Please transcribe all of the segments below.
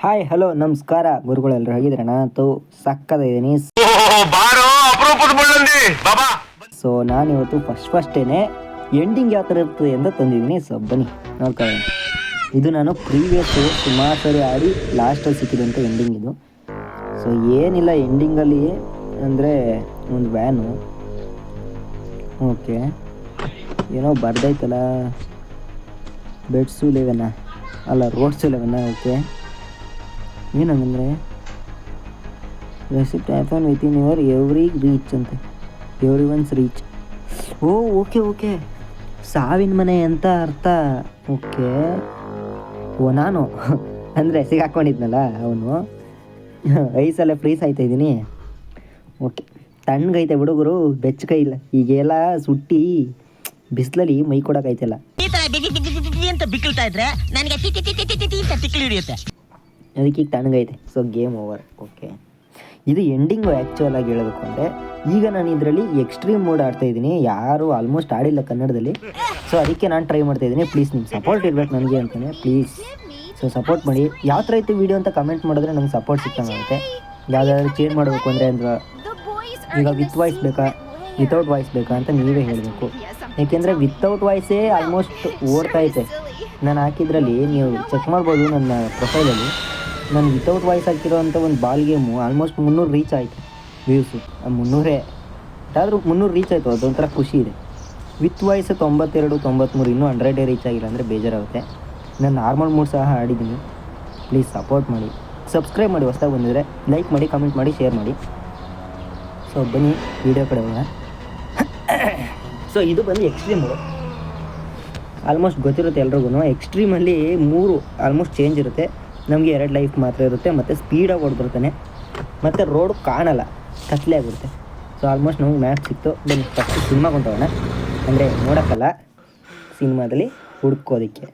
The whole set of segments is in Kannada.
ಹಾಯ್ ಹಲೋ ನಮಸ್ಕಾರ ಗುರುಗಳೆಲ್ಲರೂ ಹೇಗಿದ್ರೆ ನಾನಂತೂ ಸಕ್ಕದಿದ್ದೀನಿ. ಸೊ ನಾನಿವತ್ತು ಫಸ್ಟೇನೆ ಎಂಡಿಂಗ್ ಯಾವ ಥರ ಇರ್ತದೆ ಅಂತ ತಂದಿದ್ದೀನಿ. ಸೊ ಬನ್ನಿ ನೋಡ್ಕೊಳ್ಳೋಣ. ಇದು ನಾನು ಪ್ರೀವಿಯಸ್ಸು ಸುಮಾರು ಸರಿ ಆಡಿ ಲಾಸ್ಟಲ್ಲಿ ಸಿಕ್ಕಿದಂಥ ಎಂಡಿಂಗ್ ಇದು. ಸೊ ಏನಿಲ್ಲ ಎಂಡಿಂಗಲ್ಲಿ ಅಂದರೆ ಒಂದು ವ್ಯಾನು, ಓಕೆ ಏನೋ ಬರ್ದೈತಲ್ಲ, ಬೆಡ್ಸು ಲೆವೆನ ಅಲ್ಲ ರೋಡ್ಸು ಲೆವೆನ, ಓಕೆ ಏನಂದರೆ receipt happen within your every reach ಅಂತೆ, ಎವ್ರಿ ಒನ್ಸ್ ರೀಚ್. ಓಕೆ ಸಾವಿನ ಮನೆ ಅಂತ ಅರ್ಥ. ಓಕೆ ನಾನು ಅಂದರೆ ಸಿಗಾಕೊಂಡಿದ್ನಲ್ಲ ಅವನು ಐಸಲ್ಲ ಫ್ರೀಸ್ ಆಯ್ತಾಯಿದ್ದೀನಿ. ಓಕೆ ತಣ್ಣಗೈತೆ ಹುಡುಗರು, ಬೆಚ್ಚಗೆ ಇಲ್ಲ. ಈಗೆಲ್ಲ ಸುಟ್ಟಿ ಬಿಸಿಲಲ್ಲಿ ಮೈ ಕೊಡೋಕೈತಲ್ಲ, ಅಂತ ಬಿಕ್ಕಳ್ತಾ ಇದ್ರೆ ನನಗೆ ಹಿಡಿಯುತ್ತೆ, ಅದಕ್ಕೆ ಈಗ ತಣ್ಣಗೈತೆ. So game over. ಓಕೆ ಇದು ಎಂಡಿಂಗು. ಆ್ಯಕ್ಚುಲಾಗಿ ಹೇಳಬೇಕು ಅಂದರೆ ಈಗ ನಾನು ಇದರಲ್ಲಿ ಎಕ್ಸ್ಟ್ರೀಮ್ ಮೋಡ್ ಆಡ್ತಾಯಿದ್ದೀನಿ. ಯಾರು ಆಲ್ಮೋಸ್ಟ್ ಆಡಿಲ್ಲ ಕನ್ನಡದಲ್ಲಿ. ಸೊ ಅದಕ್ಕೆ ನಾನು ಟ್ರೈ ಮಾಡ್ತಾಯಿದ್ದೀನಿ. ಪ್ಲೀಸ್ ನಿಮ್ಮ ಸಪೋರ್ಟ್ ಇರಬೇಕು ನನಗೆ ಅಂತಾನೆ, ಪ್ಲೀಸ್. ಸೊ ಸಪೋರ್ಟ್ ಮಾಡಿ. ಯಾವ ಥರ ಇತ್ತು ವೀಡಿಯೋ ಅಂತ ಕಮೆಂಟ್ ಮಾಡಿದ್ರೆ ನಂಗೆ ಸಪೋರ್ಟ್ ಸಿಗ್ತಂಗಾಗುತ್ತೆ. ಯಾವುದಾದ್ರೂ ಚೇಂಜ್ ಮಾಡಬೇಕು ಅಂದರೆ ಈಗ ವಿತ್ ವಾಯ್ಸ್ ಬೇಕಾ ವಿತೌಟ್ ವಾಯ್ಸ್ ಬೇಕಾ ಅಂತ ನೀವೇ ಹೇಳಬೇಕು. ಏಕೆಂದರೆ ವಿತೌಟ್ ವಾಯ್ಸೇ ಆಲ್ಮೋಸ್ಟ್ ಓಡ್ತಾಯಿದೆ. ನಾನು ಹಾಕಿದ್ರಲ್ಲಿ ನೀವು ಚೆಕ್ ಮಾಡ್ಬೋದು ನನ್ನ ಪ್ರೊಫೈಲಲ್ಲಿ. ನಾನು ವಿತೌಟ್ ವಾಯ್ಸ್ ಹಾಕಿರೋ ಅಂಥ ಒಂದು ಬಾಲ್ ಗೇಮು ಆಲ್ಮೋಸ್ಟ್ 300 ರೀಚ್ ಆಯಿತು ವ್ಯೂಸು. 300 ಆದರೂ 300 ರೀಚ್ ಆಯಿತು, ಅದೊಂಥರ ಖುಷಿ ಇದೆ. ವಿತ್ ವಾಯ್ಸ್ 92 93, ಇನ್ನೂ 100 ರೀಚ್ ಆಗಿಲ್ಲ ಅಂದರೆ ಬೇಜಾರಾಗುತ್ತೆ. ನಾನು ನಾರ್ಮಲ್ ಮೂಡ್ ಸಹ ಆಡಿದ್ದೀನಿ. ಪ್ಲೀಸ್ ಸಪೋರ್ಟ್ ಮಾಡಿ, ಸಬ್ಸ್ಕ್ರೈಬ್ ಮಾಡಿ, ಹೊಸ್ದಾಗಿ ಬಂದಿದ್ರೆ ಲೈಕ್ ಮಾಡಿ, ಕಮೆಂಟ್ ಮಾಡಿ, ಶೇರ್ ಮಾಡಿ. ಸೊ ಬನ್ನಿ ವಿಡಿಯೋ ಕಡೆ ಹೋಗೋಣ. ಸೊ ಇದು ಬಂದು ಎಕ್ಸ್ಟ್ರೀಮು. ಆಲ್ಮೋಸ್ಟ್ ಗೊತ್ತಿರುತ್ತೆ ಎಲ್ರಿಗೂ. ಎಕ್ಸ್ಟ್ರೀಮಲ್ಲಿ 3 ಆಲ್ಮೋಸ್ಟ್ ಚೇಂಜ್ ಇರುತ್ತೆ. ನಮಗೆ 2 ಲೈಫ್ ಮಾತ್ರ ಇರುತ್ತೆ, ಮತ್ತು ಸ್ಪೀಡಾಗಿ ಓಡ್ಬಿಡ್ತಾನೆ, ಮತ್ತು ರೋಡು ಕಾಣಲ್ಲ, ಕತ್ಲೆ ಆಗಿರುತ್ತೆ. ಸೊ ಆಲ್ಮೋಸ್ಟ್ ನಮಗೆ ಮ್ಯಾಪ್ ಸಿಕ್ತು. ಬನ್ನಿ ಫಸ್ಟ್ ಸಿನಿಮಾಗೆ ಹೊಂಟೋಗೋಣ. ಅಂದರೆ ನೋಡೋಕ್ಕಲ್ಲ, ಸಿನಿಮಾದಲ್ಲಿ ಹುಡ್ಕೋದಕ್ಕೆ.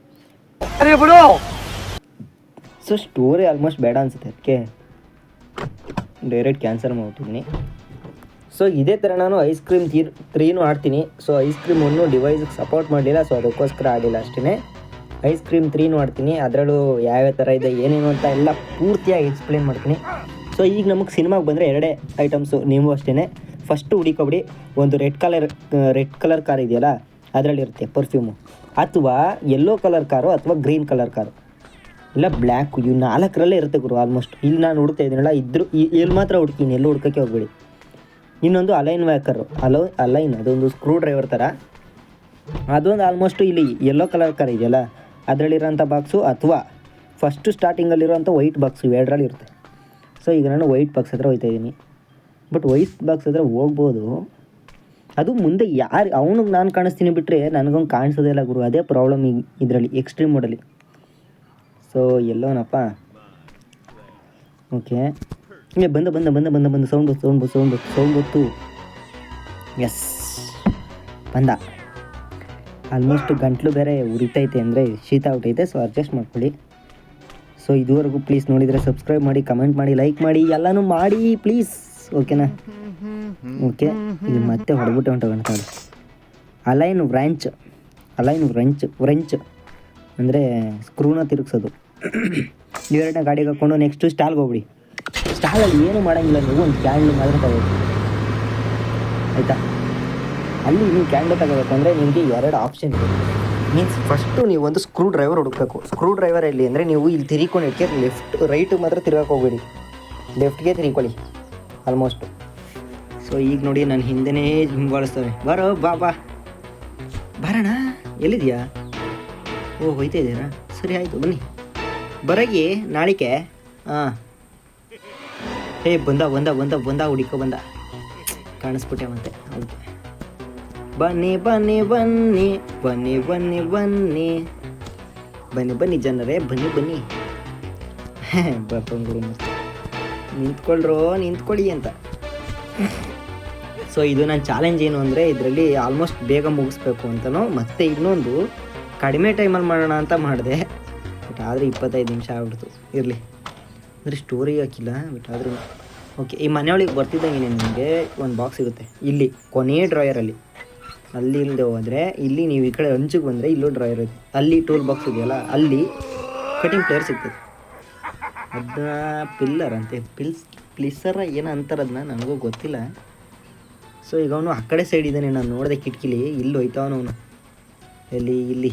ಸೊ ಸ್ಟೋರಿ ಆಲ್ಮೋಸ್ಟ್ ಬೇಡ ಅನಿಸುತ್ತೆ, ಅದಕ್ಕೆ ಡೈರೆಕ್ಟ್ ಕ್ಯಾನ್ಸಲ್ ಮಾಡ್ಬಿಟ್ಟಿದ್ದೀನಿ. ಸೊ ಇದೇ ಥರ ನಾನು ಐಸ್ ಕ್ರೀಮ್ 3 ಆಡ್ತೀನಿ. ಸೊ ಐಸ್ ಕ್ರೀಮ್ 1 ಡಿವೈಸ್ಗೆ ಸಪೋರ್ಟ್ ಮಾಡಲಿಲ್ಲ, ಸೊ ಅದಕ್ಕೋಸ್ಕರ ಆಡಿಲ್ಲ ಅಷ್ಟೇ. ಐಸ್ ಕ್ರೀಮ್ 3 ಆಡ್ತೀನಿ. ಅದರಲ್ಲೂ ಯಾವ್ಯಾವ ಥರ ಇದೆ ಏನೇನು ಅಂತ ಎಲ್ಲ ಪೂರ್ತಿಯಾಗಿ ಎಕ್ಸ್ಪ್ಲೇನ್ ಮಾಡ್ತೀನಿ. ಸೊ ಈಗ ನಮಗೆ ಸಿನಿಮಾಗೆ ಬಂದರೆ 2 ಐಟಮ್ಸು, ನೀವು ಅಷ್ಟೇ. ಫಸ್ಟು ಹುಡುಕೊಬಿಡಿ, ಒಂದು ರೆಡ್ ಕಲರ್ ಕಾರ್ ಇದೆಯಲ್ಲ ಅದರಲ್ಲಿರುತ್ತೆ ಪರ್ಫ್ಯೂಮು, ಅಥವಾ ಯೆಲ್ಲೋ ಕಲರ್ ಕಾರು, ಅಥವಾ ಗ್ರೀನ್ ಕಲರ್ ಕಾರು, ಇಲ್ಲ ಬ್ಲ್ಯಾಕು. ಇವು 4ರಲ್ಲೇ ಇರುತ್ತೆ ಗುರು ಆಲ್ಮೋಸ್ಟ್. ಇಲ್ಲಿ ನಾನು ಹುಡುಕ್ತಾ ಇದ್ದೀನಲ್ಲ, ಇದ್ದರೂ ಇಲ್ಲಿ ಮಾತ್ರ ಹುಡುಕೀನಿ, ಎಲ್ಲೂ ಹುಡ್ಕೋಕ್ಕೆ ಹೋಗ್ಬೇಡಿ. ಇನ್ನೊಂದು ಅಲೈನ್ ವ್ಯಾಕರು, ಅಲೈನ್ ಅದೊಂದು ಸ್ಕ್ರೂ ಡ್ರೈವರ್ ಥರ, ಅದೊಂದು ಆಲ್ಮೋಸ್ಟ್ ಇಲ್ಲಿ ಯೆಲ್ಲೋ ಕಲರ್ ಕಾರ್ ಇದೆಯಲ್ಲ ಅದರಲ್ಲಿರೋಂಥ ಬಾಕ್ಸು, ಅಥವಾ ಫಸ್ಟು ಸ್ಟಾರ್ಟಿಂಗಲ್ಲಿರೋಂಥ ವೈಟ್ ಬಾಕ್ಸು, ಇವೆರಡರಲ್ಲಿ ಇರುತ್ತೆ. ಸೊ ಈಗ ನಾನು ವೈಟ್ ಬಾಕ್ಸ್ ಹತ್ರ ಹೋಗ್ತಾ ಇದ್ದೀನಿ. ಬಟ್ ವೈಟ್ ಬಾಕ್ಸ್ ಹತ್ರ ಹೋಗ್ಬೋದು, ಅದು ಮುಂದೆ ಯಾರು ಅವನಿಗೆ ನಾನು ಕಾಣಿಸ್ತೀನಿ ಬಿಟ್ಟರೆ ನನಗೊಂದು ಕಾಣಿಸೋದೇ ಇಲ್ಲ ಗುರು. ಅದೇ ಪ್ರಾಬ್ಲಮ್ ಈಗ ಇದರಲ್ಲಿ ಎಕ್ಸ್ಟ್ರೀಮ್ ಮೋಡಲ್ಲಿ. ಸೊ ಎಲ್ಲೋನಪ್ಪ, ಓಕೆ ಹಿಂಗೆ ಬಂದ ಸೌಂಡ್ ಗೊತ್ತು. ಎಸ್ ಬಂದ. ಆಲ್ಮೋಸ್ಟ್ ಗಂಟ್ಲು ಬೇರೆ ಉರಿತೈತೆ, ಅಂದರೆ ಶೀತ ಔಟೈತೆ. ಸೊ ಅಡ್ಜಸ್ಟ್ ಮಾಡ್ಕೊಳ್ಳಿ. ಸೊ ಇದುವರೆಗೂ ಪ್ಲೀಸ್ ನೋಡಿದರೆ ಸಬ್ಸ್ಕ್ರೈಬ್ ಮಾಡಿ, ಕಮೆಂಟ್ ಮಾಡಿ, ಲೈಕ್ ಮಾಡಿ, ಎಲ್ಲನೂ ಮಾಡಿ ಪ್ಲೀಸ್, ಓಕೆನಾ? ಓಕೆ ಇದು ಮತ್ತೆ ಹೊಡೆದ್ಬಿಟ್ಟೆ ಹೊಂಟೋಗಂತ. ಅಲೈನ್ ವ್ರೆಂಚ್ ಅಂದರೆ ಸ್ಕ್ರೂನ ತಿರುಗಿಸೋದು. ಇವೆರಡನ್ನ ಗಾಡಿಗೆ ಹಾಕ್ಕೊಂಡು ನೆಕ್ಸ್ಟು ಸ್ಟಾಲ್ಗೆ ಹೋಗ್ಬಿಡಿ. ಸ್ಟಾಲಲ್ಲಿ ಏನು ಮಾಡೋಂಗಿಲ್ಲ, ನೀವು ಒಂದು ಕ್ಯಾಂಡ್ಲ್ ಮಾತ್ರ ತಗೋಬೇಕು, ಆಯಿತಾ? ಅಲ್ಲಿ ನೀವು ಕ್ಯಾಂಡಲ್ ತಗೋಬೇಕು ಅಂದರೆ ನಿಮಗೆ 2 ಆಪ್ಷನ್ ಇದೆ. ಮೀನ್ಸ್ ಫಸ್ಟು ನೀವು ಒಂದು ಸ್ಕ್ರೂ ಡ್ರೈವರ್ ಹುಡುಕಬೇಕು. ಸ್ಕ್ರೂ ಡ್ರೈವರ್ ಎಲ್ಲಿ ಅಂದರೆ ನೀವು ಇಲ್ಲಿ ತಿರ್ಕೊಂಡು ಇಟ್ಕೆ ರೈಟಿಗೆ ಮಾತ್ರ ತಿರ್ಗಕ್ಕೆ ಹೋಗ್ಬೇಡಿ, ಲೆಫ್ಟ್ಗೆ ತಿರ್ಕೊಳ್ಳಿ ಆಲ್ಮೋಸ್ಟು. ಸೊ ಈಗ ನೋಡಿ ನಾನು ಹಿಂದೆನೇ ಹಿಂಬಾಲಿಸ್ತವೆ. ಬರೋ ಬಾರಣ, ಎಲ್ಲಿದೆಯಾ? ಹೋಯ್ತಾ ಇದ್ದೀರಾ? ಸರಿ ಆಯಿತು ಬನ್ನಿ, ಬರಗಿ ನಾಳಿಕೆ. ಹಾಂ ಬಂದ ಹುಡುಕೋ ಬಂದ, ಕಾಣಿಸ್ಬಿಟ್ಟೆ ಮತ್ತೆ. ಓಕೆ ಬನ್ನಿ ಜನರೇ, ಬನ್ನಿ ಬಪ್ಪಂಗುರು ಮತ್ತೆ ನಿಂತ್ಕೊಳ್ಳಿ ಅಂತ. ಸೊ ಇದು ನನ್ನ ಚಾಲೆಂಜ್ ಏನು ಅಂದರೆ ಇದರಲ್ಲಿ ಆಲ್ಮೋಸ್ಟ್ ಬೇಗ ಮುಗಿಸ್ಬೇಕು ಅಂತನೋ, ಮತ್ತು ಇನ್ನೊಂದು ಕಡಿಮೆ ಟೈಮಲ್ಲಿ ಮಾಡೋಣ ಅಂತ ಮಾಡಿದೆ. ಬಟ್ ಆದರೆ 25 ನಿಮಿಷ ಆಗ್ಬಿಡ್ತು. ಇರಲಿ ಅಂದರೆ ಸ್ಟೋರಿ ಹಾಕಿಲ್ಲ, ಬಟ್ ಆದರೂ ಓಕೆ. ಈ ಮನೆಯೊಳಗೆ ಬರ್ತಿದ್ದಂಗೆ ನಿಮಗೆ ಒಂದು ಬಾಕ್ಸ್ ಸಿಗುತ್ತೆ ಇಲ್ಲಿ ಕೊನೆಯ ಡ್ರಾಯರಲ್ಲಿ. ಅಲ್ಲಿ ಇಲ್ಲದೆ ಹೋದರೆ ಇಲ್ಲಿ ನೀವು ಈ ಕಡೆ ಅಂಚಿಗೆ ಬಂದರೆ ಇಲ್ಲೂ ಡ್ರಾಯರ್ ಇದೆ. ಅಲ್ಲಿ ಟೂಲ್ ಬಾಕ್ಸ್ ಇದೆಯಲ್ಲ, ಅಲ್ಲಿ ಕಟಿಂಗ್ ಪ್ಲೇಯರ್ ಸಿಗ್ತದೆ. ಅದನ್ನ ಪಿಲ್ಲರ್ ಅಂತೆ ಪ್ಲಿಸರ ಏನೋ ಅಂತಾರದನ್ನ ನನಗೂ ಗೊತ್ತಿಲ್ಲ. ಸೊ ಈಗ ಅವನು ಆ ಕಡೆ ಸೈಡ್ ಇದ್ದಾನೆ, ನಾನು ನೋಡಿದೆ ಕಿಟಕಿಲಿ. ಇಲ್ಲಿ ಹೋಯ್ತಾವನು ಅವನು, ಇಲ್ಲಿ.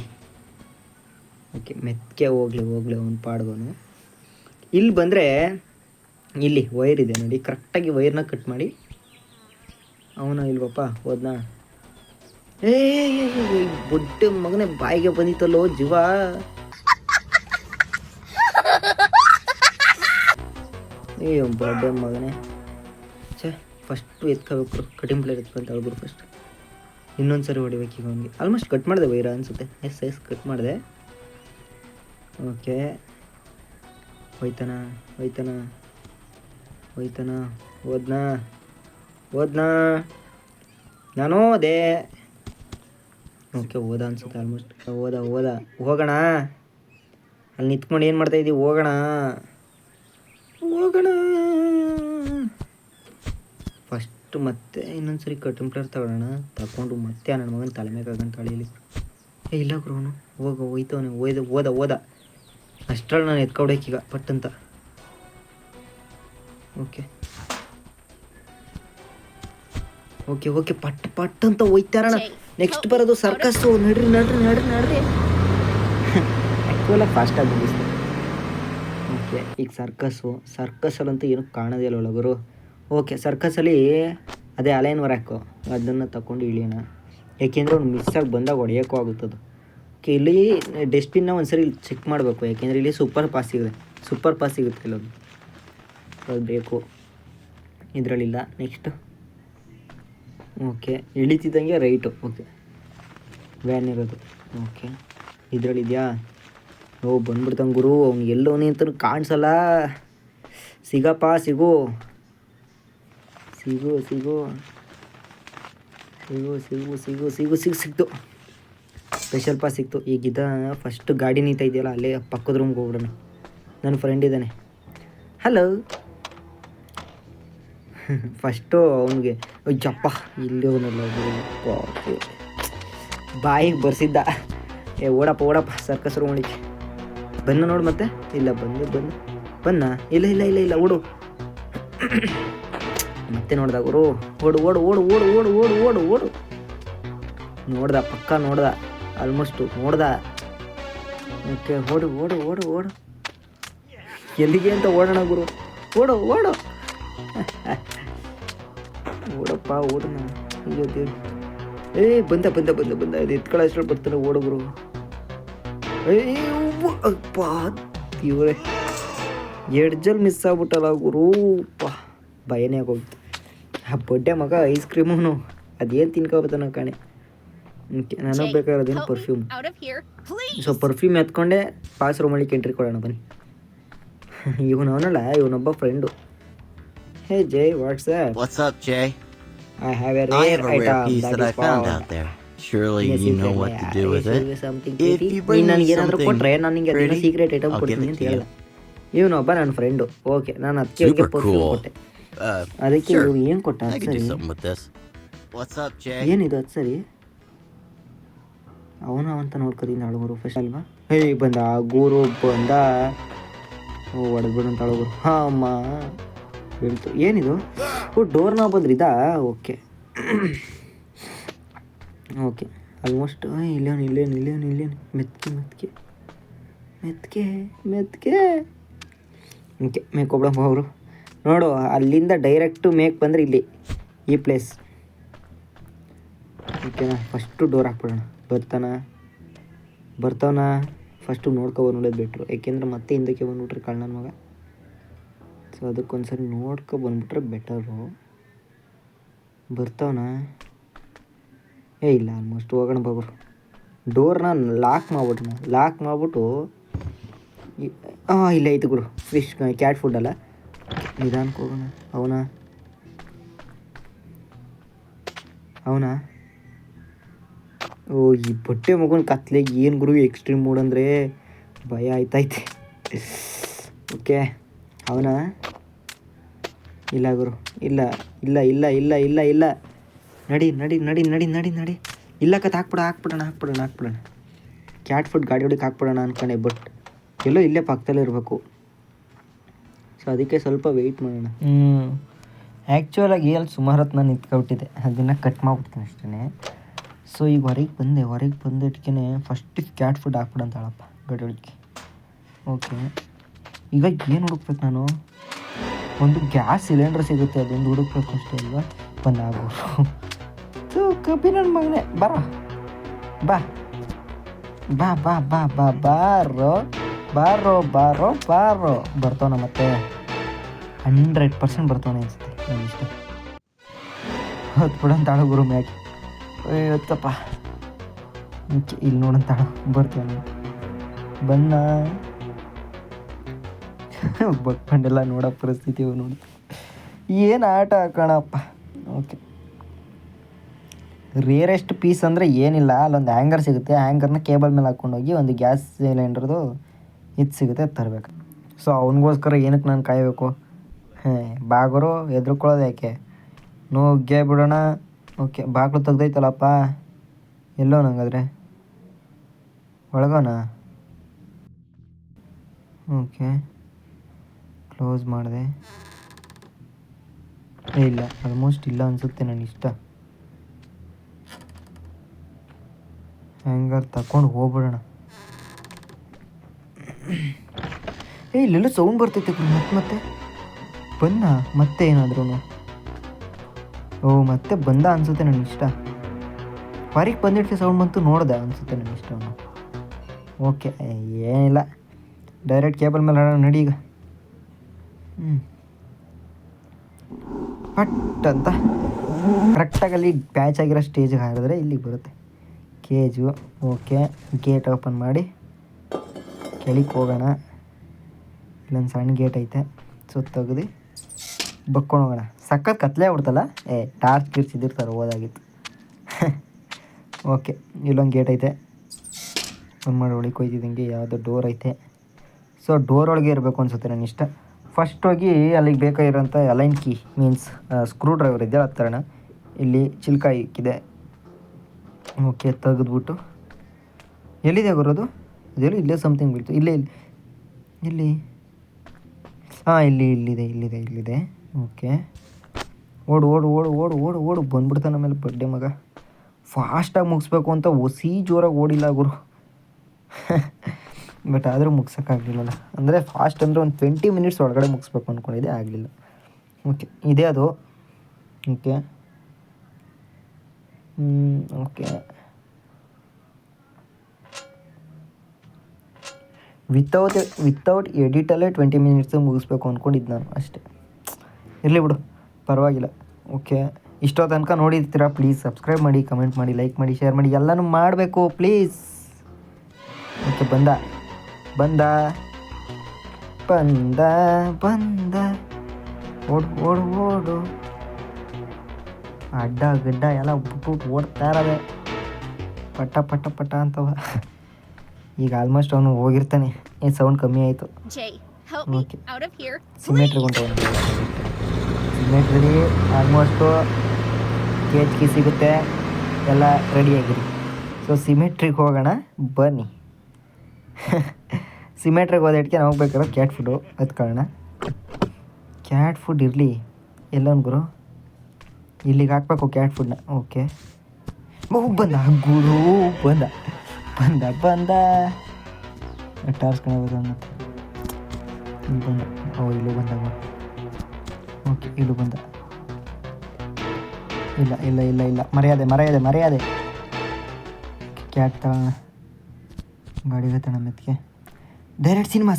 ಓಕೆ, ಮೆತ್ತಗೆ ಹೋಗ್ಲಿ ಅವನು ಪಾಡ್ಗೋನು. ಇಲ್ಲಿ ಬಂದರೆ ಇಲ್ಲಿ ವೈರ್ ಇದೆ ನೋಡಿ, ಕರೆಕ್ಟಾಗಿ ವೈರ್ನ ಕಟ್ ಮಾಡಿ. ಅವನು ಇಲ್ವಪ್ಪ ಹೋದ್ನಾ? ಏ ಬೊಡ್ಡೆ ಮಗನೇ, ಬಾಯಿಗೆ ಬಂದಿತ್ತಲ್ಲೋ ಜೀವ. ಬೊಡ್ಡೆ ಮಗನೇ. ಫಸ್ಟು ಎತ್ಕೋಬೇಕು, ಕಟಿಂಗ್ ಪ್ಲೇಟ್ ಎತ್ಕೊಂತ ಹೇಳ್ಬಿಡು ಫಸ್ಟ್. ಇನ್ನೊಂದು ಸರಿ ಹೊಡಿಬೇಕು ಈಗ ಅವನಿಗೆ. ಆಲ್ಮೋಸ್ಟ್ ಕಟ್ ಮಾಡಿದೆ ವೈರ ಅನಿಸುತ್ತೆ. ಎಸ್ ಕಟ್ ಮಾಡಿದೆ. ಓಕೆ, ಹೋಯ್ತಾನ ಓದ್ನಾ ನಾನು ಹೋದೆ. ಓಕೆ, ಹೋದ ಅನ್ಸುತ್ತೆ ಆಲ್ಮೋಸ್ಟ್. ಹೋದ ಹೋಗೋಣ. ಅಲ್ಲಿ ನಿಂತ್ಕೊಂಡು ಏನು ಮಾಡ್ತಾಯಿದ್ದೀವಿ? ಹೋಗೋಣ. ಫಸ್ಟ್ ಮತ್ತೆ ಇನ್ನೊಂದು ಸರಿ ಕಟಿಂಗ್ ಪ್ಲೇಟ್ ತಗೊಂಡು ಮತ್ತೆ ನನ್ನ ಮಗನ ತಲೆ ಮೇಗಂತ ಅಳಿಲಿ. ಇಲ್ಲ ಗುರು, ಅವನು ಹೋಯ್ತವನೆ. ಓದ ಅಷ್ಟರಲ್ಲಿ ನಾನು ಎತ್ಕೊಬೇಕೀಗ ಪಟ್ಟಂತ. ಓಕೆ ಪಟ್ ಅಂತ ಹೋಯ್ತಾರಣ. ನೆಕ್ಸ್ಟ್ ಬರೋದು ಸರ್ಕಸ್ಸು. ನಡ್ರಿ ಆ್ಯಕ್ಚುಲಾಗಿ ಫಾಸ್ಟಾಗಿ ಮುಗಿಸ್ತಾರೆ. ಓಕೆ, ಈಗ ಸರ್ಕಸ್ಸಲ್ಲಂತೂ ಏನೂ ಕಾಣೋದೇ ಇಲ್ಲ ಒಳಗರು. ಓಕೆ, ಸರ್ಕಸಲ್ಲಿ ಅದೇ ಅಲೈನ್ ವರಾಕು ಅದನ್ನು ತಗೊಂಡು ಇಳಿಯೋಣ. ಯಾಕೆಂದರೆ ಅವ್ನು ಮಿಸ್ಸಾಗಿ ಬಂದಾಗ ಹೊಡೆಯೋಕ್ಕೂ ಆಗುತ್ತದು. ಓಕೆ, ಇಲ್ಲಿ ಡಸ್ಟ್ಬಿನ್ನ ಒಂದ್ಸರಿ ಚೆಕ್ ಮಾಡಬೇಕು, ಯಾಕೆಂದರೆ ಇಲ್ಲಿ ಸೂಪರ್ ಪಾಸ್ ಸಿಗುತ್ತೆ ಇಲ್ಲೊಂದು. ಅದು ಬೇಕು, ಇದರಲ್ಲಿಲ್ಲ. ನೆಕ್ಸ್ಟು ಓಕೆ, ಇಳಿತಿದ್ದಂಗೆ ರೈಟು. ಓಕೆ, ವ್ಯಾನ್ ಇರೋದು. ಓಕೆ, ಇದರಲ್ಲಿದೆಯಾ? ಬಂದ್ಬಿಡ್ತಾನೆ ಗುರು. ಅವ್ನು ಎಲ್ಲೋನಿ ಅಂತ ಕಾಣಿಸಲ್ಲ. ಸಿಗಪ್ಪ, ಸಿಗು. ಸಿಕ್ತು. ಸ್ಪೆಷಲ್ ಪಾಸ್ ಸಿಕ್ತು. ಈಗಿದ್ದ ಫಸ್ಟ್ ಗಾಡಿ ನಿಂತ ಇದೆಯಲ್ಲ, ಅಲ್ಲೇ ಪಕ್ಕದ ರೂಮ್ಗೆ ಹೋಗ್ಬಿಡೋಣ. ನನ್ನ ಫ್ರೆಂಡ್ ಇದ್ದಾನೆ. ಹಲೋ. ಫಸ್ಟು ಅವನಿಗೆ ಜಪ್ಪ ಇಲ್ಲಿ ಅವನಲ್ಲ ಬಾಯಿಗೆ ಬರ್ಸಿದ್ದ. ಓಡಪ್ಪ ಸರ್ಕಸ್ ರೂಮಳಿಗೆ ಬನ್ನ ನೋಡು. ಮತ್ತೆ ಇಲ್ಲ ಬನ್ನ. ಇಲ್ಲ ಓಡು. ಮತ್ತೆ ನೋಡ್ದ ಗುರು. ಓಡು. ನೋಡ್ದ, ಪಕ್ಕ ನೋಡ್ದ, ಆಲ್ಮೋಸ್ಟು ನೋಡ್ದ. ಓಕೆ, ಓಡು. ಎಲ್ಲಿಗೆ ಅಂತ ಓಡೋಣ ಗುರು. ಓಡು. ಓಡಪ್ಪ, ಓಡೋಣ. ಅಯ್ಯೋ ದೇವ್ರು. ಬಂದ ಅದು ಎತ್ಕೊಳ್ಳೋ ಅಷ್ಟರಲ್ಲಿ ಬರ್ತಾನೆ. ಓಡುಗುರು. ಅಪ್ಪ ಇವ್ರೆ, ಎಡ್ಜಲ್ಲಿ ಮಿಸ್ ಆಗ್ಬಿಟ್ಟಲ್ಲ ಗುರು. ಭಯನೇ ಆಗೋಗ್ತು. ಆ ಬಡ್ಡೆ ಮಗ ಐಸ್ ಕ್ರೀಮು ಅದೇನು ತಿನ್ಕೋಬತ್ತಾನ ಕಾಣೆ. ಓಕೆ, ನನಗೆ ಬೇಕಾಗಿರೋದೇನು ಪರ್ಫ್ಯೂಮ್. ಸೊ ಪರ್ಫ್ಯೂಮ್ ಎತ್ಕೊಂಡೆ ಪಾಸ್ ರೂಮಲ್ಲಿಗೆ ಎಂಟ್ರಿ ಕೊಡೋಣ ಬನ್ನಿ. ಇವನೊಬ್ಬ friend. Hey Jay, What's up, Jay? I have a I rare have a rare item piece that I found out there. Surely you know what to do with it. If you bring me something pretty, secret item I'll give ಕೊಡ್ತೀನಿ it ಅಂತ to ಹೇಳ. you. ಇವನೊಬ್ಬ ನನ್ನ ಫ್ರೆಂಡು. ಓಕೆ, ನಾನು ಅದಕ್ಕೆ Super ಪರ್ಫ್ಯೂಮ್ cool. ಕೊಟ್ಟೆ. ಅದಕ್ಕೆ Sure. ಇವು ಏನು ಕೊಟ್ಟ? I ಅದು could do ಸರಿ. something with this. What's up, Jay? ಏನಿದು? ಅದು ಸರಿ. ಅವನಂತ ನೋಡ್ಕೋತೀನಿ ಅಳಗುರು ಫಸ್ಟ್ ಅಲ್ವಾ? ಬಂದ ಗೂರು ಬಂದ. ಹೊಡೆದ್ಬಿಡು ಅಂತ ಅಳಗುರು. ಅಮ್ಮ ಹೇಳ್ತು. ಏನಿದು? ಡೋರ್ ನಾಬ್ ಅಂದ್ರೆ ಇದಾ? Okay almost. ಇಲ್ಲೇನು ಮೆತ್ಕೆ. ಓಕೆ, ಮೇಕೊಬ್ಳಮ್ಮ ಅವರು ನೋಡು. ಅಲ್ಲಿಂದ ಡೈರೆಕ್ಟು ಮೇಕ್ ಬಂದರೆ ಇಲ್ಲಿ ಈ ಪ್ಲೇಸ್. ಓಕೆನಾ? ಫಸ್ಟು ಡೋರ್ ಹಾಕ್ಬಿಡೋಣ. ಬರ್ತಾವನ ಫಸ್ಟು ನೋಡೋದು ಬೆಟ್ರು. ಯಾಕೆಂದ್ರೆ ಮತ್ತೆ ಹಿಂದಕ್ಕೆ ಬಂದ್ಬಿಟ್ರೆ ಕಾಳು ನನ್ನ ಮಗ. ಸೊ ಅದಕ್ಕೊಂದ್ಸರಿ ಬಂದ್ಬಿಟ್ರೆ ಬೆಟರು. ಬರ್ತಾವನ? ಇಲ್ಲ, ಆಲ್ಮೋಸ್ಟ್ ಹೋಗೋಣ ಬಾಬರು. ಡೋರ್ನ ಲಾಕ್ ಮಾಡಿಬಿಟ್ಟು ಇಲ್ಲ ಐತೆ ಗುರು. ಫಿಶ್ ಕ್ಯಾಟ್ ಫುಡ್ ಅಲ್ಲ, ನಿಧಾನಕ್ಕೆ ಹೋಗೋಣ. ಅವನಾ ಈ ಬಟ್ಟೆ ಮಗನ ಕತ್ಲೆಗೆ ಏನು ಗುರು ಎಕ್ಸ್ಟ್ರೀಮ್ ಮೂಡ್ ಅಂದರೆ ಭಯ ಆಯ್ತೈತೆ. ಓಕೆ, ಅವನಾ? ಇಲ್ಲ ಗುರು, ಇಲ್ಲ. ನಡಿ. ಇಲ್ಲ ಹಾಕ್ಬಿಡೋಣ. ಕ್ಯಾಟ್ ಫುಡ್ ಗಾಡಿ ಹೊಡಿಗೆ ಹಾಕ್ಬಿಡೋಣ ಅನ್ಕೊಂಡೆ. ಬಟ್ ಎಲ್ಲೋ ಇಲ್ಲೇ ಪಕ್ಕದಲ್ಲೇ ಇರಬೇಕು. ಸೊ ಅದಕ್ಕೆ ಸ್ವಲ್ಪ ವೆಯ್ಟ್ ಮಾಡೋಣ. ಆ್ಯಕ್ಚುಲಾಗಿ ಅಲ್ಲಿ ಸುಮಾರು ಹೊತ್ತು ನಾನು ನಿಂತ್ಕೊಬಿಟ್ಟಿದ್ದೆ, ಅದನ್ನು ಕಟ್ ಮಾಡ್ಬಿಡ್ತೀನಿ ಅಷ್ಟೇ. ಸೊ ಈಗ ಹೊರಗೆ ಬಂದಿಟ್ಕೆ ಫಸ್ಟ್ ಕ್ಯಾಟ್ ಫುಡ್ ಹಾಕ್ಬಿಡಂತಾಳಪ್ಪ ಗಡಿಗೆ. ಓಕೆ, ಈಗ ಏನು ಹುಡುಕ್ಬೇಕು ನಾನು? ಒಂದು ಗ್ಯಾಸ್ ಸಿಲಿಂಡರ್ ಸಿಗುತ್ತೆ, ಅದೊಂದು ಹುಡುಕ್ಬೇಕು ಅಷ್ಟೇ ಅಲ್ವಾ? ಬಂದಾಗೋರು ಸೊ ಕಬ್ಬಿ ನನ್ನ ಮಗನೇ ಬರ ಬಾ ಬಾ ಬಾ ಬಾ ಬಾ ಬಾರೋ ಬಾರೋ ಬಾರೋ ಬಾರೋ ಬರ್ತಾವನ ಮತ್ತೆ 100% ಬರ್ತಾವನೆ ಅನಿಸುತ್ತೆ ನಾನು ಇಷ್ಟ. ಹೊತ್ತು ಬಿಡಂತಾಳು ಗುರು ಮ್ಯಾಗೆ ಹೊತ್ತಪ್ಪ ಇಲ್ಲಿ ನೋಡಂತಾಳು ಬರ್ತಾನೆ ಬನ್ನ ಬಕ್ಕೊಂಡೆಲ್ಲ ನೋಡೋ ಪರಿಸ್ಥಿತಿ ನೋಡಿ ಏನು ಆಟ ಹಾಕೋಣಪ್ಪ. ಓಕೆ, ರೇರೆಸ್ಟ್ ಪೀಸ್ ಅಂದರೆ ಏನಿಲ್ಲ, ಅಲ್ಲೊಂದು ಹ್ಯಾಂಗರ್ ಸಿಗುತ್ತೆ, ಹ್ಯಾಂಗರ್ನ ಕೇಬಲ್ ಮೇಲೆ ಹಾಕ್ಕೊಂಡೋಗಿ ಒಂದು ಗ್ಯಾಸ್ ಸಿಲಿಂಡ್ರದು ಇದು ಸಿಗುತ್ತೆ, ತರಬೇಕು. ಸೊ ಅವನಿಗೋಸ್ಕರ ಏನಕ್ಕೆ ನಾನು ಕಾಯಬೇಕು? ಬಾಗರು ಎದ್ರುಕೊಳ್ಳೋದು ಯಾಕೆ? ನುಗ್ಗೇ ಬಿಡೋಣ. ಓಕೆ, ಬಾಗಿಲು ತೆಗ್ದೈತಲ್ಲಪ್ಪ, ಎಲ್ಲೋ ನಂಗಾದ್ರೆ ಒಳಗೋಣ. ಓಕೆ, ಕ್ಲೋಸ್ ಮಾಡಿದೆ. ಇಲ್ಲ, ಆಲ್ಮೋಸ್ಟ್ ಇಲ್ಲ ಅನಿಸುತ್ತೆ, ನನ್ನ ಇಷ್ಟ. ಹ್ಯಾಂಗರ್ ತಗೊಂಡು ಹೋಗ್ಬಿಡೋಣ. ಇಲ್ಲೆಲ್ಲ ಸೌಂಡ್ ಬರ್ತೈತೆ ಮತ್ತೆ ಬನ್ನ ಮತ್ತೆ ಏನಾದ್ರೂ. ಮತ್ತೆ ಬಂದ ಅನಿಸುತ್ತೆ, ನನ್ನ ಇಷ್ಟ. ಹೊರಗೆ ಬಂದಿಡ್ಕೆ ಸೌಂಡ್ ಬಂತು, ನೋಡ್ದೆ ಅನಿಸುತ್ತೆ, ನನ್ನ ಇಷ್ಟ. ಓಕೆ, ಏನಿಲ್ಲ, ಡೈರೆಕ್ಟ್ ಕೇಬಲ್ ಮೇಲೆ ಹಾಡೋಣ ನಡಿ ಈಗ. ಪಟ್ ಅಂತ ಕರೆಕ್ಟಾಗಿ ಅಲ್ಲಿ ಪ್ಯಾಚ್ ಆಗಿರೋ ಸ್ಟೇಜಿಗೆ ಹಾರಿದ್ರೆ ಇಲ್ಲಿಗೆ ಬರುತ್ತೆ ಕೇಜು. ಓಕೆ, ಗೇಟ್ ಓಪನ್ ಮಾಡಿ ಕೆಳಗೆ ಹೋಗೋಣ. ಇಲ್ಲೊಂದು ಸಣ್ಣ ಗೇಟ್ ಐತೆ, ಸೊ ತೆಗ್ದು ಬಕ್ಕೊಂಡು ಹೋಗೋಣ. ಸಖತ್ ಕತ್ಲೆ ಆಗ್ಬಿಡ್ತಲ್ಲ, ಟಾರ್ಚ್ ಗಿರ್ಸಿದಿರ್ತಾರೆ, ಓದಾಗಿತ್ತು. ಓಕೆ, ಇಲ್ಲೊಂದು ಗೇಟ್ ಐತೆ, ಒಂದು ಮಾಡಿ ಒಳಗೆ ಕೊಯ್ದಿದ್ದಂಗೆ ಯಾವುದೋ ಡೋರ್ ಐತೆ. ಸೊ ಡೋರ್ ಒಳಗೆ ಇರಬೇಕು ಅನಿಸುತ್ತೆ, ನನ್ನ ಇಷ್ಟ. ಫಸ್ಟ್ ಹೋಗಿ ಅಲ್ಲಿಗೆ ಬೇಕಾಗಿರೋಂಥ allen key means screw driver ಇದೆಯಲ್ಲ ಹತ್ತಿರಣ, ಇಲ್ಲಿ ಚಿಲ್ಕಾಯಿ ಇಕ್ಕಿದೆ. ಓಕೆ, ತೆಗೆದ್ಬಿಟ್ಟು ಎಲ್ಲಿದೆ ಬರೋದು? ಇದೆಲ್ಲ ಇಲ್ಲೇ ಸಮಥಿಂಗ್ ಬೀಳ್ತು. ಇಲ್ಲಿ ಹಾಂ, ಇಲ್ಲಿದೆ. ಓಕೆ, ಓಡು ಬಂದ್ಬಿಡ್ತಾನೆ ಆಮೇಲೆ ಬಡ್ಡೆ ಮಗ. ಫಾಸ್ಟಾಗಿ ಮುಗಿಸ್ಬೇಕು ಅಂತ ಜೋರಾಗಿ ಓಡಿಲ್ಲ ಗುರು. ಬಟ್ ಆದರೂ ಮುಗ್ಸೋಕ್ಕಾಗಲಿಲ್ಲಲ್ಲ. ಅಂದರೆ ಫಾಸ್ಟ್ ಅಂದರೆ ಒಂದು 20 ಮಿನಿಟ್ಸ್ ಒಳಗಡೆ ಮುಗಿಸ್ಬೇಕು ಅಂದ್ಕೊಂಡಿದ್ದೆ, ಆಗಲಿಲ್ಲ. ಓಕೆ, ಇದೇ ಅದು. ಓಕೆ, ವಿತೌಟ್ ಎಡಿಟಲ್ಲೇ 20 ಮಿನಿಟ್ಸ್ ಮುಗಿಸ್ಬೇಕು ಅಂದ್ಕೊಂಡಿದ್ದು ನಾನು ಅಷ್ಟೇ. ಇರಲಿ ಬಿಡು, ಪರವಾಗಿಲ್ಲ. ಓಕೆ, ಇಷ್ಟೋ ತನಕ ನೋಡಿರ್ತೀರಾ, ಪ್ಲೀಸ್ ಸಬ್ಸ್ಕ್ರೈಬ್ ಮಾಡಿ, ಕಮೆಂಟ್ ಮಾಡಿ, ಲೈಕ್ ಮಾಡಿ, ಶೇರ್ ಮಾಡಿ, ಎಲ್ಲನೂ ಮಾಡಬೇಕು ಪ್ಲೀಸ್. ಓಕೆ, ಬಂದ ಓಡು ಅಡ್ಡ ಗಡ್ಡ ಎಲ್ಲ ಬಿಟ್ಟು ಓಡ್ತಾ ಇರೋದೆ ಪಟ್ಟ ಅಂತವ. ಈಗ ಆಲ್ಮೋಸ್ಟ್ ಅವನು ಹೋಗಿರ್ತಾನೆ, ಏನು ಸೌಂಡ್ ಕಮ್ಮಿ ಆಯಿತು. ಓಕೆ, ಸಿಮೆಟ್ರಿಗೆ ಹೊಂಟವನು. ಸಿಮೆಟ್ರಿ ಆಲ್ಮೋಸ್ಟು ಕೇಜ್ ಕೀ ಸಿಗುತ್ತೆ, ಎಲ್ಲ ರೆಡಿಯಾಗಿರಿ. ಸೊ ಸಿಮೆಟ್ರಿಗೆ ಹೋಗೋಣ ಬನ್ನಿ. ಸಿಮೆಟ್ರಿಗೆ ಹೋದಕ್ಕೆ ನಾವು ಬೇಕಾದ್ರೆ ಕ್ಯಾಟ್ ಫುಡ್ಡು ಎತ್ಕೊಳ್ಳೋಣ. ಕ್ಯಾಟ್ ಫುಡ್ ಇರಲಿ ಎಲ್ಲೊಂದು ಗುರು, ಇಲ್ಲಿಗೆ ಹಾಕ್ಬೇಕು ಕ್ಯಾಟ್ ಫುಡ್ನ. ಓಕೆ, ಬಂದ ಗುರು, ಬಂದ ಟಾರ್ಚ್ ಕಾಣಬಹುದು ಮತ್ತೆ. ಇಲ್ಲಿ ಬಂದ, ಇಲ್ಲೂ ಬಂದಾಗ. ಓಕೆ, ಇಲ್ಲೂ ಬಂದ. ಇಲ್ಲ, ಮರ್ಯಾದೆ. ಕ್ಯಾಟ್ ತಗೋಣ, ಗಾಡಿಗೆ ತಗೋಣ ಮೆತ್ತಿಗೆ. Direct cinema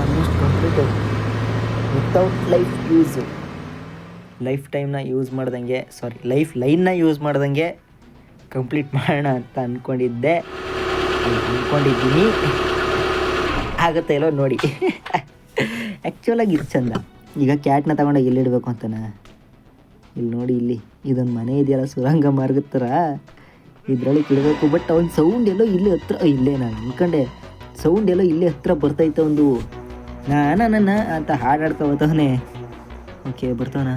almost completed without life ಟೈಮ್ನ ಯೂಸ್ ಮಾಡ್ದಂಗೆ, ಲೈಫ್ ಲೈನ್ನ ಯೂಸ್ ಮಾಡ್ದಂಗೆ ಕಂಪ್ಲೀಟ್ ಮಾಡೋಣ ಅಂತ ಅಂದ್ಕೊಂಡಿದ್ದೀನಿ. ಆಗುತ್ತೆ ಇಲ್ಲೋ ನೋಡಿ. ಆ್ಯಕ್ಚುಲಾಗಿ ಇದು ಚಂದ. ಈಗ ಕ್ಯಾಟ್ನ ತಗೊಂಡೋಗಿ ಎಲ್ಲಿಡಬೇಕು ಅಂತಾನೆ, ಇಲ್ಲಿ ನೋಡಿ, ಇದೊಂದು ಮನೆ ಇದೆಯಲ್ಲ ಸುರಂಗ ಮಾರ್ಗದ ಥರ, ಇದರೊಳಗೆ ಇಡಬೇಕು. ಬಟ್ ಅವ್ನ ಸೌಂಡ್ ಎಲ್ಲೋ ಇಲ್ಲಿ ಹತ್ರ, ಇಲ್ಲೇ ನಾನು ಅಂದ್ಕೊಂಡೆ ಸೌಂಡ್ ಎಲ್ಲೋ ಇಲ್ಲಿ ಹತ್ರ ಬರ್ತೈತೆ ಒಂದು ನನ್ನ ಅಂತ ಹಾಡಾಡ್ಕೊ ಬರ್ತಾವನೆ. ಓಕೆ, ಬರ್ತಾವನ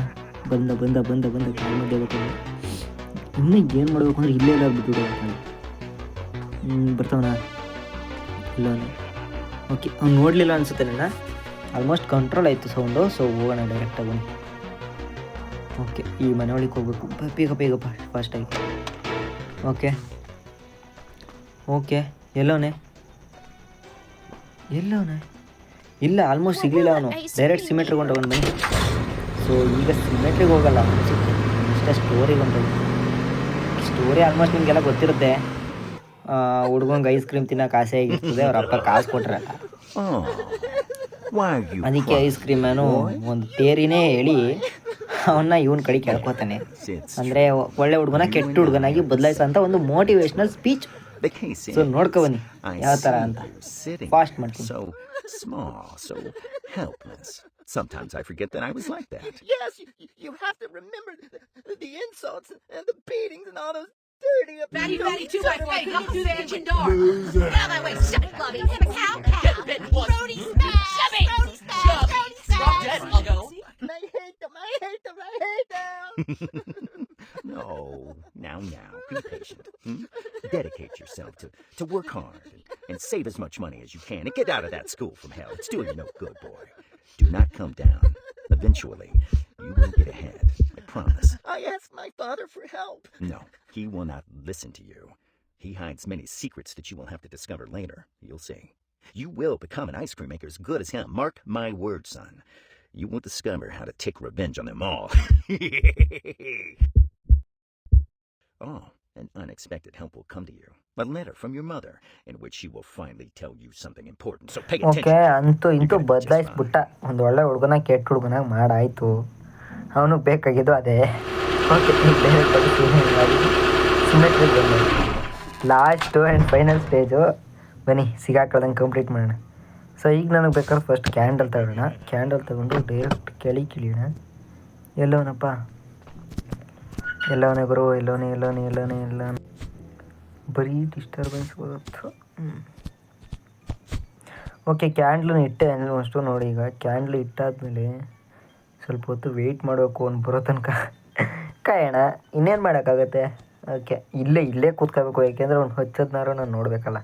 ಬಂದ ಕಾಲ್ ಮಧ್ಯೆ ಬರ್ತಾನೆ. ಇನ್ನೂ ಏನು ಮಾಡಬೇಕು ಅಂದ್ರೆ ಇಲ್ಲೇ ಎಲ್ಲ ಬಿಟ್ಬಿಡು ಬರ್ತಾವನ. ಇಲ್ಲವನು ಓಕೆ ಅವ್ನು ನೋಡಲಿಲ್ಲ ಅನಿಸುತ್ತೆ ನನ್ನ. ಆಲ್ಮೋಸ್ಟ್ ಕಂಟ್ರೋಲ್ ಆಯಿತು ಸೌಂಡು. ಸೊ ಹೋಗೋಣ ಡೈರೆಕ್ಟಾಗಿ ಬನ್ನಿ. ಓಕೆ ಈ ಮನೆ ಒಳಗೆ ಹೋಗ್ಬೇಕು. ಬೇಗ ಬೇಗ ಫಾಸ್ಟಾಗಿ. ಓಕೆ ಓಕೆ ಎಲ್ಲವನೇ ಇಲ್ಲ, ಆಲ್ಮೋಸ್ಟ್ ಸಿಗಲಿಲ್ಲ ಅವನು. ಡೈರೆಕ್ಟ್ ಸಿಮೆಟ್ರಿಗೆ ಹೊಂಟೋಗೋಣ ಬನ್ನಿ. ಸೊ ಈಗ ಸಿಮೆಟ್ರಿಗೆ ಹೋಗಲ್ಲ ಅನಿಸುತ್ತೆ, ಇಷ್ಟ ಸ್ಟೋರಿಗೆ ಹೊಂಟೋಗಿ. ಸ್ಟೋರಿ ಆಲ್ಮೋಸ್ಟ್ ನಿಮಗೆಲ್ಲ ಗೊತ್ತಿರುತ್ತೆ. ಹುಡ್ಗಂಗೆ ಐಸ್ ಕ್ರೀಮ್ ತಿನ್ನೋಕೆ ಆಸೆ ಆಗಿರ್ತದೆ, ಅವ್ರ ಅಪ್ಪ ಕಾಸು ಕೊಟ್ರಲ್ಲ. ಅದಕ್ಕೆ ಐಸ್ ಕ್ರೀಮನು ಒಂದು ತೇರಿನೇ ಹೇಳಿ ಅವನ್ನ ಇವನ್ ಕಡೆ ಕೇಳ್ಕೊತಾನೆ. ಅಂದರೆ ಒಳ್ಳೆ ಹುಡುಗನ ಕೆಟ್ಟ ಹುಡುಗನಾಗಿ ಬದಲಾಯಿಸೋ ಅಂತ ಒಂದು ಮೋಟಿವೇಶ್ನಲ್ ಸ್ಪೀಚ್. ಸೊ ನೋಡ್ಕೊ ಬನ್ನಿ ಯಾವ ಥರ ಅಂತ. ಫಾಸ್ಟ್ ಮಾಡ್ತೀನಿ. Sometimes I forget that I was like that. Yes, you have to remember the insults and the beatings and all those dirty Fatty to my face, up through the engine door. Get out of my way, shut it, Lovey. I'm a cow. Brody smash. Shove it. Brody smash. Drop dead, I'll go. I hate them. No, now, be patient. Dedicate yourself to work hard and save as much money as you can and get out of that school from hell. It's doing you no good, boy. Do not come down. Eventually, you will get ahead. I promise. I asked my father for help. No, he will not listen to you. He hides many secrets that you will have to discover later. You'll see. You will become an ice cream maker as good as him. Mark my words, son. You will discover how to take revenge on them all. Oh, an unexpected help will come to you. A letter from your mother in which she will finally tell you something important. So pay attention. Okay ಅಂತೂ ಇಂತೂ ಬದಲಾಯಿಸ್ಬಿಟ್ಟ. ಒಂದು ಒಳ್ಳೆ ಹುಡುಗನ ಕೆಟ್ಟ ಹುಡುಗನಾಗ ಮಾಡಾಯಿತು. ಅವನು ಬೇಕಾಗಿದ್ದು ಅದೇ. ಓಕೆ ಸಿಮೆಟ್ರಿಗೆ ಬಂದ ಲಾಸ್ಟು ಆ್ಯಂಡ್ ಫೈನಲ್ ಸ್ಟೇಜು. ಬನ್ನಿ ಸಿಗಾಕಳ್ದಂಗೆ ಕಂಪ್ಲೀಟ್ ಮಾಡೋಣ. ಸೊ ಈಗ ನನಗೆ ಬೇಕಾದ್ರೆ ಫಸ್ಟ್ ಕ್ಯಾಂಡಲ್ ತಗೊಳ್ಳೋಣ. ಕ್ಯಾಂಡಲ್ ತಗೊಂಡು ಡೈರೆಕ್ಟ್ ಕೆಳಿಯೋಣ. ಎಲ್ಲವನಪ್ಪ ಎಲ್ಲವನೇ ಗುರು, ಎಲ್ಲವನೇ ಬರೀ ಡಿಸ್ಟರ್ಬೆನ್ಸ್ ಬರುತ್ತೆ. ಓಕೆ ಕ್ಯಾಂಡ್ಲನ್ನ ಇಟ್ಟೆ ಅಷ್ಟು ನೋಡಿ. ಈಗ ಕ್ಯಾಂಡ್ಲ್ ಇಟ್ಟಾದ್ಮೇಲೆ ಸ್ವಲ್ಪ ಹೊತ್ತು ವೆಯ್ಟ್ ಮಾಡಬೇಕು, ಅವ್ನು ಬರೋ ತನಕ ಕಾಯೋಣ. ಇನ್ನೇನು ಮಾಡೋಕ್ಕಾಗತ್ತೆ. ಓಕೆ ಇಲ್ಲೇ ಕೂತ್ಕೋಬೇಕು, ಯಾಕೆಂದರೆ ಅವ್ನು ಹಚ್ಚೋದ್ನಾರು ನಾನು ನೋಡಬೇಕಲ್ಲ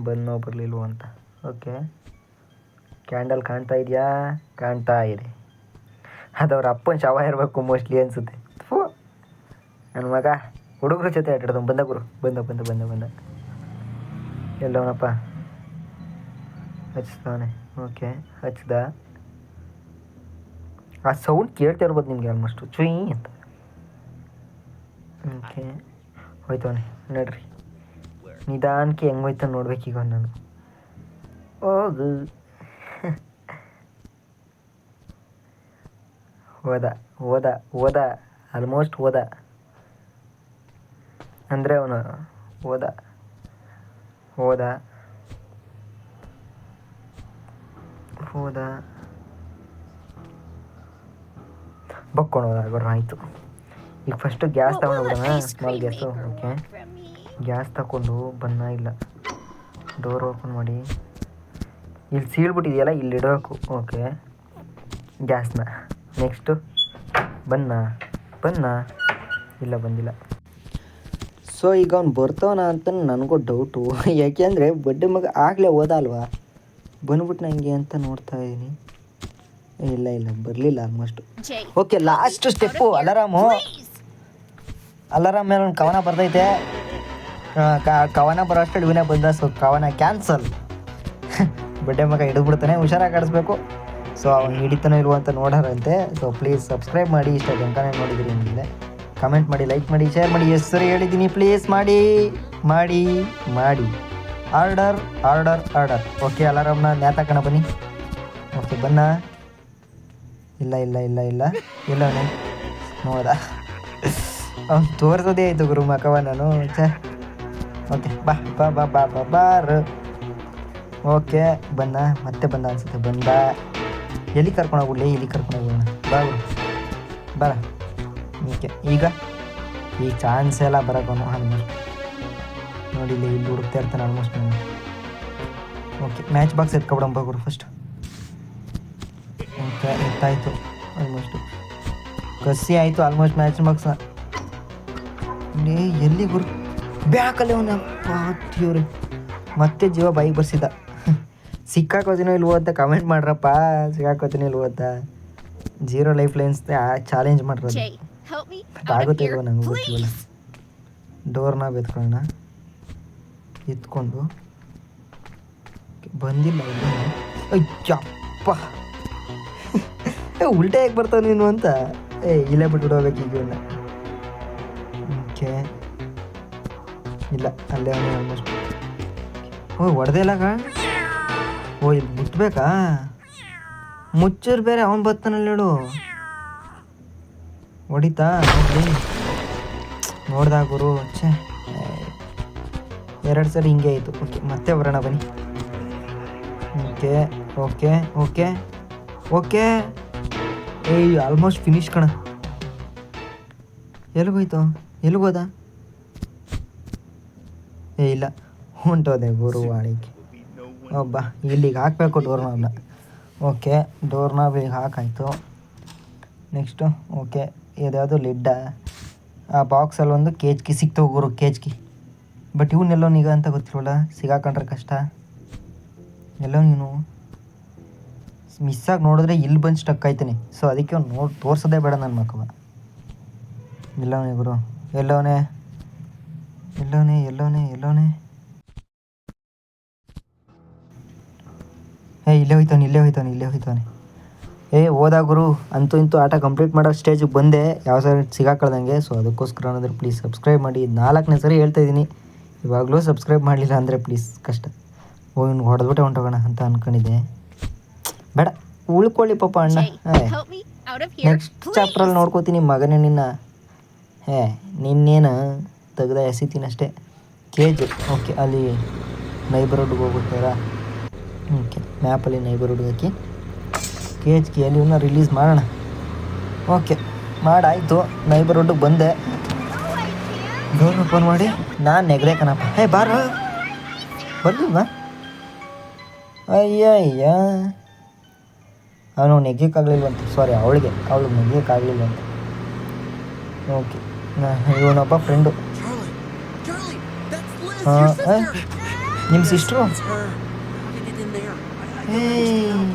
ಬಂದೋ ಬರಲಿಲ್ವೋ ಅಂತ. ಓಕೆ ಕ್ಯಾಂಡಲ್ ಕಾಣ್ತಾ ಇದೆಯಾ? ಕಾಣ್ತಾ ಇದೆ. ಅದು ಅವ್ರ ಅಪ್ಪನ ಶವ ಇರಬೇಕು ಮೋಸ್ಟ್ಲಿ ಅನಿಸುತ್ತೆ. ನನ್ನ ಮಗ ಹುಡುಗರ ಜೊತೆ ಆಟಾಡ್ದು. ಬಂದ ಗುರು, ಬಂದ ಎಲ್ಲವನಪ್ಪ ಹಚ್ತಾನೆ. ಓಕೆ ಹಚ್ದ. ಆ ಸೌಂಡ್ ಕೇಳ್ತಾ ಇರ್ಬೋದು ನಿಮಗೆ ಆಲ್ಮೋಸ್ಟ್ ಚುಯ್ ಅಂತ. ಓಕೆ ಹೋಯ್ತವನೆ ನೋಡ್ರಿ. ನಿಧಾನಕ್ಕೆ ಹೆಂಗೆ ಹೋಯ್ತಾನೆ ನೋಡ್ಬೇಕೀಗ ನಾನು. ಹೋಗು ಹೋದ ಆಲ್ಮೋಸ್ಟ್ ಹೋದ. ಅಂದರೆ ಅವನು ಹೋದ ಬಕ್ಕೊಂಡು ಹೋದ. ಆಯಿತು. ಈಗ ಫಸ್ಟು ಗ್ಯಾಸ್ ತಗೊಂಡೋಗ್ಬಿಡೋಣ, ಸ್ಮಾಲ್ ಗ್ಯಾಸು. ಓಕೆ ಗ್ಯಾಸ್ ತಗೊಂಡು ಬನ್ನ ಇಲ್ಲ, ಡೋರ್ ಓಪನ್ ಮಾಡಿ ಇಲ್ಲಿ ಸೀಳ್ಬಿಟ್ಟಿದೆಯಲ್ಲ ಇಲ್ಲಿ ಇಡಬೇಕು. ಓಕೆ ಗ್ಯಾಸ್ನ ನೆಕ್ಸ್ಟು ಬನ್ನ ಇಲ್ಲ ಬಂದಿಲ್ಲ. ಸೊ ಈಗ ಅವ್ನು ಬರ್ತಾವನ ಅಂತ ನನಗೂ ಡೌಟು. ಯಾಕೆಂದರೆ ಬಡ್ಡೆ ಮಗ ಆಗಲೇ ಹೋದ ಅಲ್ವಾ, ಬಂದ್ಬಿಟ್ಟು ನನಗೆ ಅಂತ ನೋಡ್ತಾ ಇದ್ದೀನಿ. ಇಲ್ಲ ಬರಲಿಲ್ಲ almost. Okay last step alarm ಮೇಲೆ ಒಂದು ಕವನ ಬರ್ತೈತೆ. ಕವನ ಬರೋ ಅಷ್ಟರಲ್ಲಿ ಇವನೇ ಬಂದ. ಸೊ ಕವನ ಕ್ಯಾನ್ಸಲ್. ಬಡ್ಡೆ ಮಗ ಹಿಡಿದ್ಬಿಡ್ತಾನೆ, ಹುಷಾರಾಗಿ ಆಡಿಸ್ಬೇಕು. ಸೊ ಅವ್ನು ಹಿಡಿತಾನೋ ಇಲ್ವೋ ಅಂತ ನೋಡೋರಂತೆ. ಸೊ ಪ್ಲೀಸ್ ಸಬ್ಸ್ಕ್ರೈಬ್ ಮಾಡಿ, ಇಷ್ಟ ತನಕನೇ ನೋಡಿದ್ದೀರಿ ನಿಮಗೆ. ಕಮೆಂಟ್ ಮಾಡಿ, ಲೈಕ್ ಮಾಡಿ, ಶೇರ್ ಮಾಡಿ. ಹೆಸರು ಹೇಳಿದ್ದೀನಿ ಪ್ಲೀಸ್ ಮಾಡಿ. ಆರ್ಡರ್. ಓಕೆ ಅಲಾರಾಮ್ನ ನೇತಾಕಣ ಬನ್ನಿ. ಓಕೆ ಬನ್ನ. ಇಲ್ಲ ಎಲ್ಲವನೇ ನೋಡ. ಅವ್ನು ತೋರಿಸೋದೇ ಆಯಿತು ಗುರು ಮಕವ ನಾನು. Okay bar. ಓಕೆ ಮತ್ತೆ ಬಂದ ಅನ್ಸುತ್ತೆ. ಬಂದ. ಎಲ್ಲಿ ಕರ್ಕೊಂಡೋಗ್ಬಿಡ್ಲಿ? ಇಲ್ಲಿ ಕರ್ಕೊಂಡೋಗೋಣ ಬರ. ಓಕೆ ಈಗ ಚಾನ್ಸ್ ಎಲ್ಲ ಬರೋನು ಆಲ್ಮೋಸ್ಟ್ ನೋಡಿ. ಇಲ್ಲಿ ಹುಡುಕ್ತಾ ಇರ್ತಾನೆ ಆಲ್ಮೋಸ್ಟ್ ನಾನು. ಓಕೆ ಮ್ಯಾಚ್ ಬಾಕ್ಸ್ ಎತ್ಕೊಬಿಡಂಬ ಗುರು ಫಸ್ಟ್. ಓಕೆ ಎತ್ತಾಯಿತು ಆಲ್ಮೋಸ್ಟು. ಕಸಿ ಆಯಿತು ಆಲ್ಮೋಸ್ಟ್ ಮ್ಯಾಚ್ ಬಾಕ್ಸ್ನ. ಎಲ್ಲಿ ಗುರು ಬ್ಯಾಕಲ್ಲಿ ಅವನಪ್ಪ ಇವ್ರಿ ಮತ್ತೆ ಜೀವ ಬಾಯಿಗೆ ಬರ್ಸಿದ್ದ. ಸಿಕ್ಕಾಕೋತೀನೋ ಇಲ್ಲಿ ಓದ್ತಾ ಕಮೆಂಟ್ ಮಾಡ್ರಪ್ಪ, ಸಿಕ್ಕಾಕೋತೀನಿ ಇಲ್ಲಿ ಓದ್ತಾ. 0 ಲೈಫ್ ಲೈನ್ಸ್ ಚಾಲೆಂಜ್ ಮಾಡಿರೋದು. Jay, help me out of ಆಗುತ್ತೆ here, ಇಲ್ವೋ ನಂಗೆ ಗೊತ್ತಿಲ್ಲ. please. ಡೋರ್ನ ಎತ್ಕೊಳ್ಳೋಣ, ಎತ್ಕೊಂಡು ಬಂದಿಲ್ಲ ಇಲ್ಲ. ಅಯ್ಯಪ್ಪ ಉಲ್ಟೆ ಯಾಕೆ ಬರ್ತಾವ ನೀನು ಅಂತ. ಇಲ್ಲೇ ಬಿಟ್ಬಿಡೋಬೇಕು ಈಗ ಇವನ್ನ. ಓಕೆ ಇಲ್ಲ ಅಲ್ಲೇ ಅವನೇ ಆಲ್ಮೋಸ್ಟ್. ಹೊಡೆದೇ ಇಲ್ಲಾಗ. ಇಲ್ಲಿ ಮುಚ್ಚಬೇಕಾ? ಮುಚ್ಚರ್ ಬೇರೆ ಅವನು ಬರ್ತಾನಲ್ಲಿ ಹೇಳು. ಹೊಡಿತಾ ನೋಡ್ದಾಗ ಗುರು. ಛೇ 2 ಸರಿ ಹಿಂಗೆ ಆಯಿತು. ಓಕೆ ಮತ್ತೆ ಬರೋಣ ಬನ್ನಿ. Okay okay okay okay almost finish ಕಣ. ಎಲ್ಲಿಗೋಯ್ತು? ಎಲ್ಲಿಗೋದ? ಇಲ್ಲ ಹೊಂಟೋದೆ ಗುರು ವಾಡಿಕೆ. ಒಬ್ಬ ಇಲ್ಲಿಗೆ ಹಾಕಬೇಕು ಡೋರ್ ನಾಬ್ನ. ಓಕೆ ಡೋರ್ ನಾಬ್ ಇಲ್ಲಿಗೆ ಹಾಕಾಯಿತು. ನೆಕ್ಸ್ಟು ಓಕೆ ಇದ್ಯಾವುದು ಲಿಡ್ಡ. ಆ ಬಾಕ್ಸಲ್ಲಿ ಒಂದು ಕೇಜ್ಕಿ ಸಿಕ್ತವೆ ಗುರು, ಕೇಜ್ಕಿ. ಬಟ್ ಇವನ್ನೆಲ್ಲೋ ಈಗ ಅಂತ ಗೊತ್ತಿರೋಲ್ಲ, ಸಿಗಾಕೊಂಡ್ರೆ ಕಷ್ಟ. ಎಲ್ಲೋ ನೀನು ಮಿಸ್ಸಾಗಿ ನೋಡಿದ್ರೆ ಇಲ್ಲಿ ಬಂದು ಸ್ಟಕ್ ಆಯ್ತಾನೆ. ಸೊ ಅದಕ್ಕೆ ಅವ್ನು ತೋರ್ಸೋದೇ ಬೇಡ ನನ್ನ ಮಕ್ಕವ. ಎಲ್ಲವನೇ ಗುರು, ಎಲ್ಲವನೇ ಎಲ್ಲವನೇ ಎಲ್ಲವನೇ ಎಲ್ಲವನೇ. ಇಲ್ಲೇ ಹೋಯ್ತಾನೆ. ಹೋದ ಗುರು. ಅಂತೂ ಇಂತೂ ಆಟ ಕಂಪ್ಲೀಟ್ ಮಾಡೋ ಸ್ಟೇಜಿಗೆ ಬಂದೆ, ಯಾವ ಸರಿ ಸಿಗಾಕಳ್ದಂಗೆ. ಸೊ ಅದಕ್ಕೋಸ್ಕರ ಅನ್ನೋದ್ರೆ ಪ್ಲೀಸ್ ಸಬ್ಸ್ಕ್ರೈಬ್ ಮಾಡಿ. 4ನೇ ಸರಿ ಹೇಳ್ತಾಯಿದ್ದೀನಿ, ಇವಾಗಲೂ ಸಬ್ಸ್ಕ್ರೈಬ್ ಮಾಡಲಿಲ್ಲ ಅಂದರೆ ಪ್ಲೀಸ್ ಕಷ್ಟ. ಇವ್ನು ಹೊಡೆದ್ಬಿಟ್ಟೆ ಹೊಂಟೋಗೋಣ ಅಂತ ಅಂದ್ಕೊಂಡಿದ್ದೆ. ಬೇಡ ಉಳ್ಕೊಳ್ಳಿ ಪಾಪ ಅಣ್ಣ. Help me out of here, next please. ಚಾಪ್ಟ್ರಲ್ಲಿ ನೋಡ್ಕೋತೀನಿ ಮಗನೇ ನಿನ್ನ. ನಿನ್ನೇನು ತೆಗ್ದ ಎಸಿತೀನಿ ಅಷ್ಟೇ. ಕೇಜು ಓಕೆ ಅಲ್ಲಿ ನೈಬರ್ಹುಡ್ಗೆ ಹೋಗ್ಬಿಡ್ತಾರ. ಓಕೆ ಮ್ಯಾಪಲ್ಲಿ ನೈಬರ್ಹುಡ್ಗೆ ಹಾಕಿ ಕೇಜ್ಗೆ ಅಲ್ಲಿ ಇವನ್ನ ರಿಲೀಸ್ ಮಾಡೋಣ. ಓಕೆ ಮಾಡಾಯಿತು. ನೈಬರ್ಹುಡ್ಗೆ ಬಂದೆ, ಡೋರ್ ಓಪನ್ ಮಾಡಿ ನಾನು ನೆಗದೆ ಕಣಪ್ಪ. ಬಾರ ಬರ್ಲಿಲ್ವಾ? ಅಯ್ಯ ಅವನು ನೆಗ್ಯಕ್ಕಾಗಲಿಲ್ವಂತೆ. ಸಾರಿ ಅವಳಿಗೆ ನೆಗ್ಯಕ್ಕಾಗಲಿಲ್ವಂತೆ. ಓಕೆ ಇವನೊಬ್ಬ ಫ್ರೆಂಡು. ನಿಮ್ಮ ಸಿಸ್ಟ್ರು?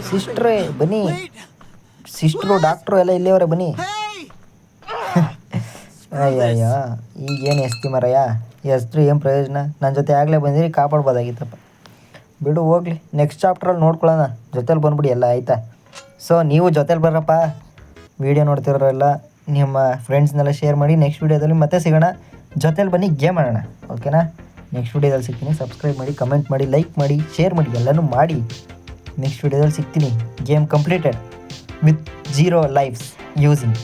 ಸಿಸ್ಟ್ರೇ ಬನ್ನಿ, ಸಿಸ್ಟ್ರು ಡಾಕ್ಟ್ರು ಎಲ್ಲ ಇಲ್ಲಿಯವರೇ ಬನ್ನಿ. ಅಯ್ಯಯ್ಯ ಈಗೇನು ಎಸ್ತಿ ಮರಯ್ಯ, ಎಸ್ತ್ರು ಏನು ಪ್ರಯೋಜನ? ನನ್ನ ಜೊತೆ ಆಗಲೇ ಬಂದಿರಿ, ಕಾಪಾಡ್ಬೋದಾಗಿತ್ತಪ್ಪ. ಬಿಡು ಹೋಗ್ಲಿ, ನೆಕ್ಸ್ಟ್ ಚಾಪ್ಟ್ರಲ್ಲಿ ನೋಡ್ಕೊಳ್ಳೋಣ. ಜೊತೇಲಿ ಬಂದ್ಬಿಡಿ ಎಲ್ಲ ಆಯಿತಾ? ಸೊ ನೀವು ಜೊತೇಲಿ ಬರ್ರಪ್ಪ. ವೀಡಿಯೋ ನೋಡ್ತಿರೋರೆಲ್ಲ ನಿಮ್ಮ ಫ್ರೆಂಡ್ಸ್ನೆಲ್ಲ ಶೇರ್ ಮಾಡಿ. ನೆಕ್ಸ್ಟ್ ವೀಡಿಯೋದಲ್ಲಿ ಮತ್ತೆ ಸಿಗೋಣ. ಜೊತೇಲಿ ಬನ್ನಿ ಗೇಮ್ ಆಡೋಣ. ಓಕೆನಾ? ನೆಕ್ಸ್ಟ್ ವೀಡಿಯೋದಲ್ಲಿ ಸಿಗ್ತೀನಿ. ಸಬ್ಸ್ಕ್ರೈಬ್ ಮಾಡಿ, ಕಮೆಂಟ್ ಮಾಡಿ, ಲೈಕ್ ಮಾಡಿ, ಶೇರ್ ಮಾಡಿ, ಎಲ್ಲನೂ ಮಾಡಿ. ನೆಕ್ಸ್ಟ್ ವೀಡಿಯೋದಲ್ಲಿ ಸಿಗ್ತೀನಿ. Game completed with 0 lives using